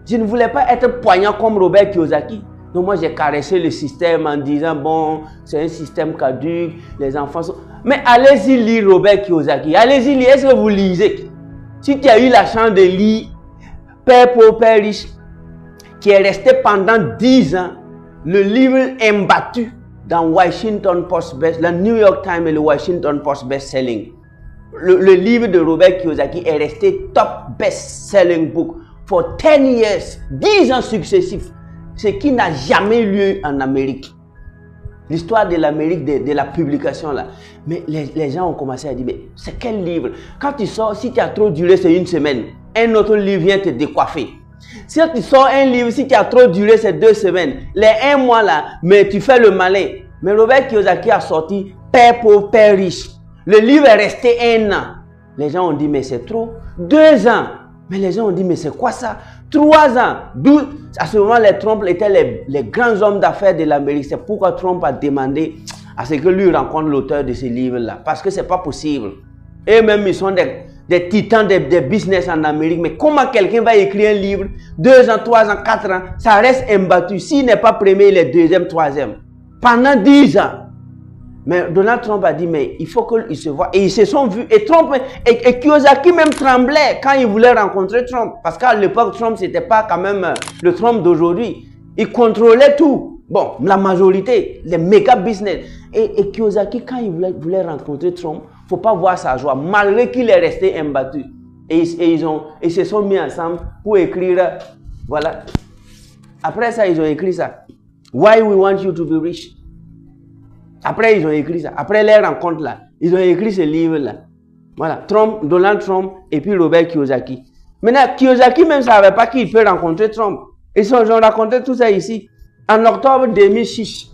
Je ne voulais pas être poignant comme Robert Kiyosaki. Donc moi j'ai caressé le système en disant, bon, c'est un système caduque, les enfants sont... Mais allez-y lire Robert Kiyosaki. Allez-y lire. Est-ce que vous lisez? Si tu as eu la chance de lire Père Pauvre, Père Riche, qui est resté pendant 10 ans, le livre imbattu dans Washington Post Best, le New York Times et le Washington Post Best Selling. Le livre de Robert Kiyosaki est resté top best selling book for 10 years, 10 ans successifs, ce qui n'a jamais eu lieu en Amérique. L'histoire de l'Amérique, de la publication là. Mais les gens ont commencé à dire, mais c'est quel livre? Quand tu sors, si tu as trop duré, c'est une semaine. Un autre livre vient te décoiffer. Si tu sors un livre, si tu as trop duré, c'est 2 semaines. Les 1 mois là, mais tu fais le malin. Mais Robert Kiyosaki a sorti Père Pauvre, Père Riche. Le livre est resté 1 an. Les gens ont dit, mais c'est trop. 2 ans. Mais les gens ont dit, mais c'est quoi ça? 3 ans. À ce moment, les Trump étaient les grands hommes d'affaires de l'Amérique. C'est pourquoi Trump a demandé à ce que lui rencontre l'auteur de ce livre-là. Parce que ce n'est pas possible. Eux-mêmes, ils sont des titans des business en Amérique. Mais comment quelqu'un va écrire un livre 2 ans, 3 ans, 4 ans, ça reste imbattu. S'il n'est pas premier, il est 2e, 3e. Pendant 10 ans. Mais Donald Trump a dit, mais il faut qu'ils se voient. Et ils se sont vus. Et Trump, et Kiyosaki même tremblait quand il voulait rencontrer Trump. Parce qu'à l'époque, Trump, ce n'était pas quand même le Trump d'aujourd'hui. Il contrôlait tout. Bon, la majorité, les méga business. Et Kiyosaki, quand il voulait rencontrer Trump, il ne faut pas voir sa joie, malgré qu'il est resté imbattu. Et ils se sont mis ensemble pour écrire, voilà. Après ça, ils ont écrit ça. Why we want you to be rich. Après, ils ont écrit ça. Après les rencontres là, ils ont écrit ce livre-là. Voilà, Donald Trump et puis Robert Kiyosaki. Maintenant, Kiyosaki même ne savait pas qu'il peut rencontrer Trump. Ils ont raconté tout ça ici. En octobre 2006.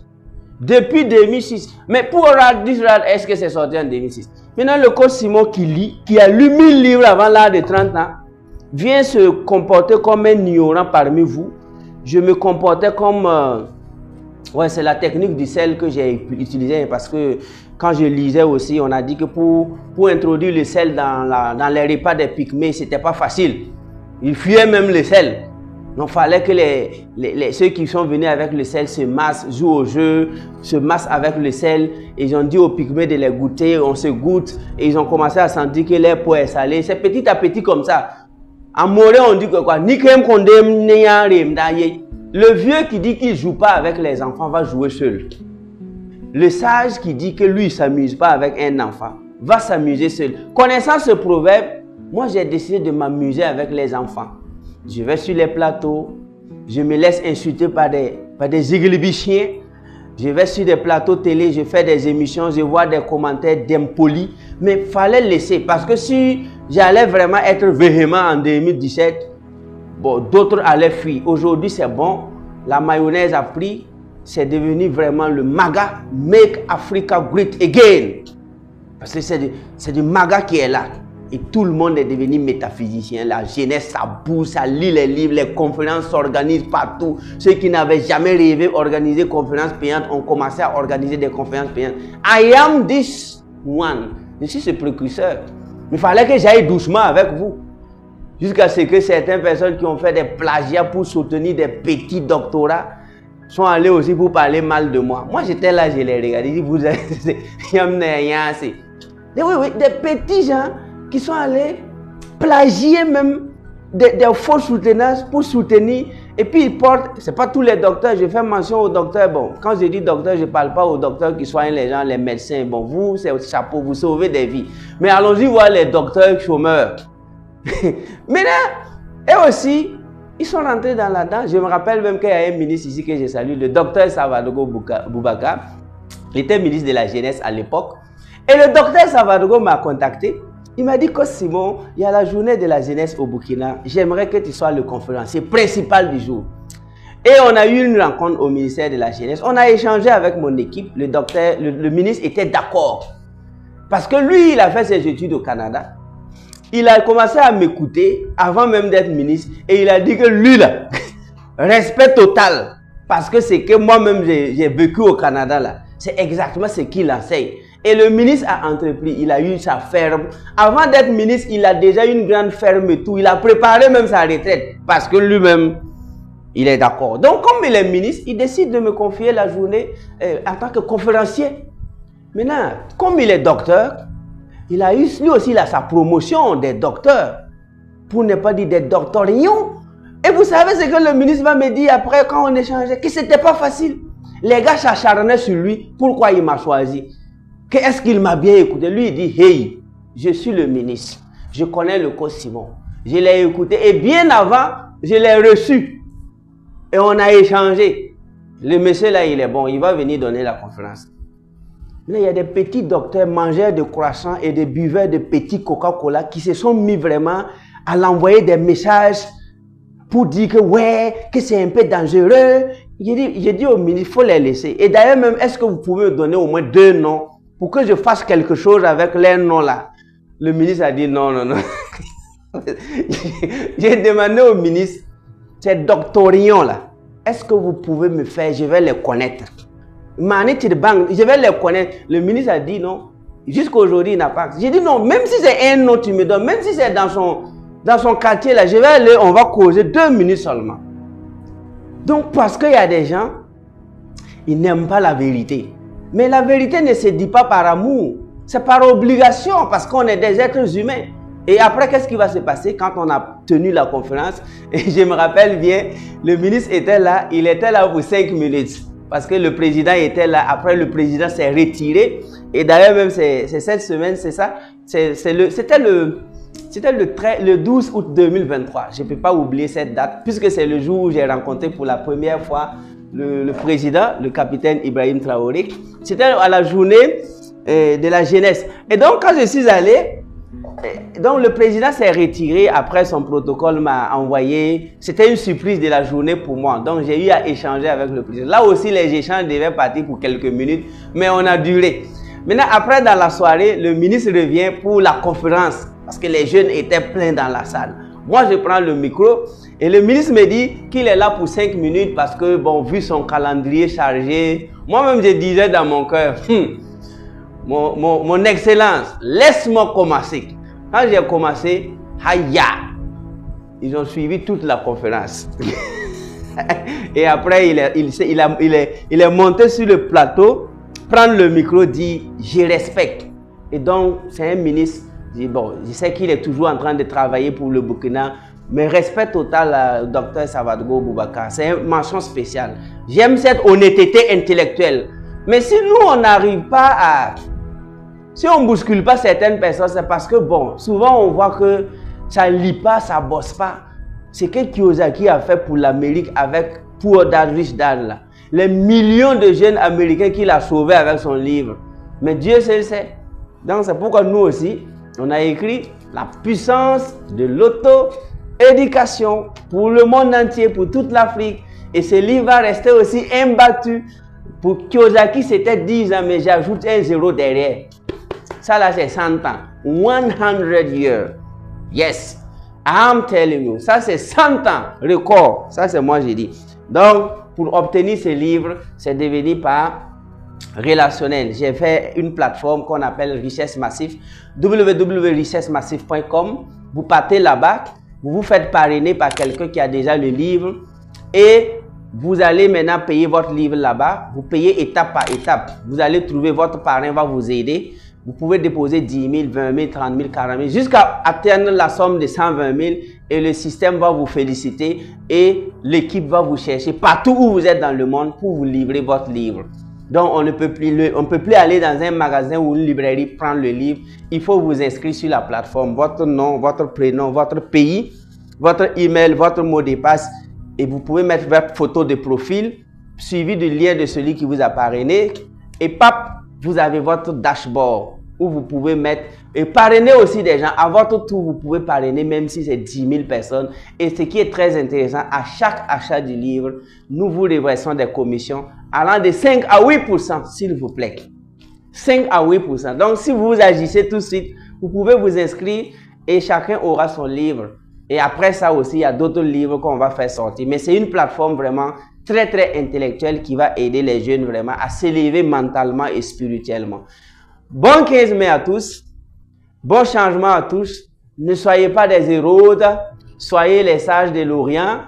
Depuis 2006. Mais pour Israël, est-ce que c'est sorti en 2006? Maintenant, le coach Simon qui a lu 1000 livres avant l'âge de 30 ans, vient se comporter comme un ignorant parmi vous. Je me comportais comme Ouais, c'est la technique du sel que j'ai utilisée parce que quand je lisais aussi, on a dit que pour introduire le sel dans les repas des pygmées, c'était pas facile. Ils fuyaient même le sel. Donc, il fallait que ceux qui sont venus avec le sel se massent, jouent au jeu, se massent avec le sel. Et ils ont dit aux pygmées de les goûter, on se goûte. Et ils ont commencé à sentir que leur peau est salée. C'est petit à petit comme ça. En Morée, on dit que quoi? Le vieux qui dit qu'il ne joue pas avec les enfants va jouer seul. Le sage qui dit que lui, il ne s'amuse pas avec un enfant va s'amuser seul. Connaissant ce proverbe, moi, j'ai décidé de m'amuser avec les enfants. Je vais sur les plateaux, je me laisse insulter par des iglebichiens. Je vais sur des plateaux télé, je fais des émissions, je vois des commentaires d'impolis. Mais il fallait laisser parce que si j'allais vraiment être véhément en 2017, bon, d'autres allaient fuir. Aujourd'hui, c'est bon. La mayonnaise a pris. C'est devenu vraiment le MAGA. Make Africa Great Again. Parce que c'est du MAGA qui est là. Et tout le monde est devenu métaphysicien. La jeunesse, ça bouge, ça lit les livres, les conférences s'organisent partout. Ceux qui n'avaient jamais rêvé d'organiser des conférences payantes ont commencé à organiser des conférences payantes. I am this one. Je suis ce précurseur. Il fallait que j'aille doucement avec vous. Jusqu'à ce que certaines personnes qui ont fait des plagiats pour soutenir des petits doctorats sont allées aussi pour parler mal de moi. Moi, j'étais là, je les regardais. Je dis, vous êtes... Des petits gens qui sont allés plagier même des faux soutenances pour soutenir. Et puis ils portent, ce n'est pas tous les docteurs, je fais mention aux docteurs. Bon, quand je dis docteur, je ne parle pas aux docteurs qui soignent les gens, les médecins. Bon, vous, c'est votre chapeau, vous sauvez des vies. Mais allons-y voir les docteurs chômeurs. Maintenant, eux aussi, ils sont rentrés dans la danse. Je me rappelle même qu'il y a un ministre ici que je salue, le docteur Savadogo Boubaka. Il était ministre de la Jeunesse à l'époque. Et le docteur Savadogo m'a contacté. Il m'a dit que Simon, il y a la journée de la jeunesse au Burkina. J'aimerais que tu sois le conférencier principal du jour. Et on a eu une rencontre au ministère de la Jeunesse. On a échangé avec mon équipe. Le ministre était d'accord. Parce que lui, il a fait ses études au Canada. Il a commencé à m'écouter avant même d'être ministre. Et il a dit que lui, là, respect total. Parce que c'est que moi-même, j'ai vécu au Canada, là. C'est exactement ce qu'il enseigne. Et le ministre a entrepris, il a eu sa ferme. Avant d'être ministre, il a déjà une grande ferme et tout. Il a préparé même sa retraite parce que lui-même, il est d'accord. Donc, comme il est ministre, il décide de me confier la journée en tant que conférencier. Maintenant, comme il est docteur, il a eu lui aussi sa promotion des docteurs, pour ne pas dire des doctorions. Et vous savez ce que le ministre va me dire après quand on échangeait, que ce n'était pas facile. Les gars s'acharnaient sur lui, pourquoi il m'a choisi. Est-ce qu'il m'a bien écouté? Lui, il dit, hey, je suis le ministre. Je connais le code Simon. Je l'ai écouté. Et bien avant, je l'ai reçu. Et on a échangé. Le monsieur là, il est bon. Il va venir donner la conférence. Là, il y a des petits docteurs mangeurs de croissants et des buveurs de petits Coca-Cola qui se sont mis vraiment à l'envoyer des messages pour dire que ouais, que c'est un peu dangereux. J'ai dit au ministre, il faut les laisser. Et d'ailleurs même, est-ce que vous pouvez me donner au moins 2 noms pour que je fasse quelque chose avec les noms là? Le ministre a dit non, non, non. J'ai demandé au ministre, ces doctorions là, est-ce que vous pouvez me faire, je vais les connaître. Je vais les connaître. Le ministre a dit non. Jusqu'à aujourd'hui, il n'a pas. J'ai dit non, même si c'est un nom tu me donnes, même si c'est dans son quartier là, je vais aller, on va causer 2 minutes seulement. Donc parce qu'il y a des gens, ils n'aiment pas la vérité. Mais la vérité ne se dit pas par amour. C'est par obligation parce qu'on est des êtres humains. Et après, qu'est-ce qui va se passer quand on a tenu la conférence? Et je me rappelle bien, le ministre était là, il était là pour 5 minutes. Parce que le président était là. Après, le président s'est retiré. Et d'ailleurs, même c'est cette semaine, c'est ça. C'était le 12 août 2023. Je ne peux pas oublier cette date, puisque c'est le jour où j'ai rencontré pour la première fois le président, le capitaine Ibrahim Traoré. C'était à la journée de la jeunesse. Et donc, quand je suis allé, donc le président s'est retiré. Après, son protocole m'a envoyé. C'était une surprise de la journée pour moi. Donc, j'ai eu à échanger avec le président. Là aussi, les échanges devaient partir pour quelques minutes, mais on a duré. Maintenant, après, dans la soirée, le ministre revient pour la conférence parce que les jeunes étaient pleins dans la salle. Moi, je prends le micro Et le ministre me dit qu'il est là pour 5 minutes parce que, bon, vu son calendrier chargé, moi-même je disais dans mon cœur, mon excellence, laisse-moi commencer. Quand j'ai commencé, aïe, ils ont suivi toute la conférence. Et après, il est monté sur le plateau, prendre le micro, dit, je respecte. Et donc, c'est un ministre, dit, bon, je sais qu'il est toujours en train de travailler pour le Burkina, mais respect total au docteur Savadogo Boubacar. C'est une mention spéciale. J'aime cette honnêteté intellectuelle. Mais si nous, on n'arrive pas à... Si on ne bouscule pas certaines personnes, c'est parce que, bon, souvent on voit que ça ne lit pas, ça ne bosse pas. C'est ce que Kiyosaki a fait pour l'Amérique avec Poor Dad, Rich Dad, là. Les millions de jeunes Américains qu'il a sauvés avec son livre. Mais Dieu seul le sait. Donc c'est pourquoi nous aussi, on a écrit la puissance de l'auto-éducation pour le monde entier, pour toute l'Afrique. Et ce livre va rester aussi imbattu. Pour Kiyosaki, c'était 10 ans, mais j'ajoute un zéro derrière. Ça là, c'est 100 ans. 100 years. Yes. I'm telling you. Ça, c'est 100 ans. Record. Ça, c'est moi, j'ai dit. Donc, pour obtenir ce livre, c'est devenu par relationnel. J'ai fait une plateforme qu'on appelle Richesse Massive. www.richessemassive.com. Vous partez là-bas. Vous vous faites parrainer par quelqu'un qui a déjà le livre. Et vous allez maintenant payer votre livre là-bas. Vous payez étape par étape. Vous allez trouver votre parrain va vous aider. Vous pouvez déposer 10 000, 20 000, 30 000, 40 000 jusqu'à atteindre la somme de 120 000 et le système va vous féliciter et l'équipe va vous chercher partout où vous êtes dans le monde pour vous livrer votre livre. Donc, on ne peut plus aller dans un magasin ou une librairie prendre le livre. Il faut vous inscrire sur la plateforme, votre nom, votre prénom, votre pays, votre email, votre mot de passe et vous pouvez mettre votre photo de profil suivi du lien de celui qui vous a parrainé et pap, vous avez votre dashboard où vous pouvez mettre et parrainer aussi des gens. À votre tour, vous pouvez parrainer même si c'est 10 000 personnes. Et ce qui est très intéressant, à chaque achat du livre, nous vous reversons des commissions allant de 5 à 8%, s'il vous plaît. 5 à 8%. Donc, si vous agissez tout de suite, vous pouvez vous inscrire et chacun aura son livre. Et après ça aussi, il y a d'autres livres qu'on va faire sortir. Mais c'est une plateforme vraiment très intellectuelle qui va aider les jeunes vraiment à s'élever mentalement et spirituellement. Bon 15 mai à tous. Bon changement à tous. Ne soyez pas des Hérodes. Soyez les sages de l'Orient.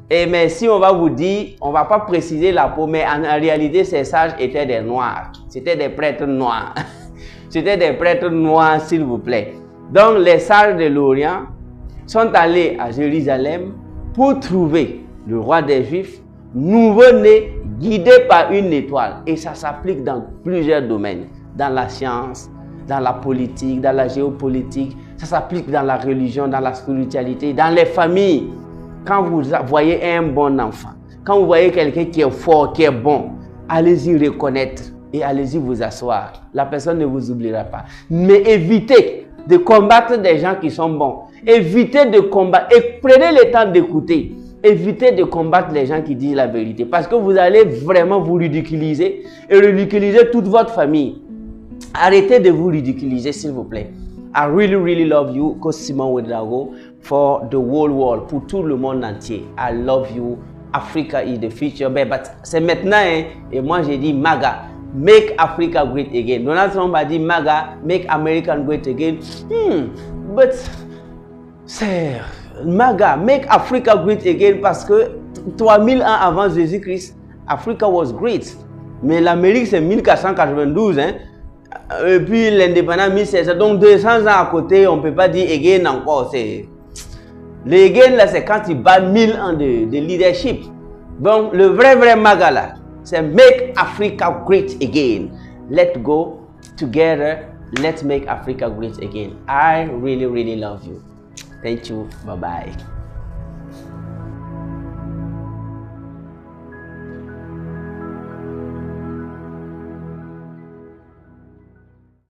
Et mais si on va vous dire, on ne va pas préciser la peau, mais en réalité, ces sages étaient des noirs. C'était des prêtres noirs. C'était des prêtres noirs, s'il vous plaît. Donc, les sages de l'Orient sont allés à Jérusalem pour trouver le roi des Juifs, nouveau-né, guidé par une étoile. Et ça s'applique dans plusieurs domaines. Dans la science, dans la politique, dans la géopolitique. Ça s'applique dans la religion, dans la spiritualité, dans les familles. Quand vous voyez un bon enfant, quand vous voyez quelqu'un qui est fort, qui est bon, allez-y reconnaître et allez-y vous asseoir. La personne ne vous oubliera pas. Mais évitez de combattre des gens qui sont bons. Évitez de combattre et prenez le temps d'écouter. Évitez de combattre les gens qui disent la vérité parce que vous allez vraiment vous ridiculiser et ridiculiser toute votre famille. Arrêtez de vous ridiculiser, s'il vous plaît. I really love you, Coach Simon Ouedraogo, for the whole world, pour tout le monde entier. I love you. Africa is the future. But c'est maintenant, hein, et moi j'ai dit MAGA, Make Africa Great Again. Donald Trump a dit MAGA, Make America Great Again. But c'est MAGA, Make Africa Great Again parce que 3000 ans avant Jésus-Christ, Africa was great. Mais l'Amérique c'est 1492, hein. Et puis l'indépendance 1600, donc 200 ans à côté, on ne peut pas dire again encore. Le again là, c'est quand il bat 1000 ans de leadership. Donc le vrai MAGA là, c'est Make Africa Great Again. Let's go together. Let's make Africa great again. I really love you. Thank you. Bye bye.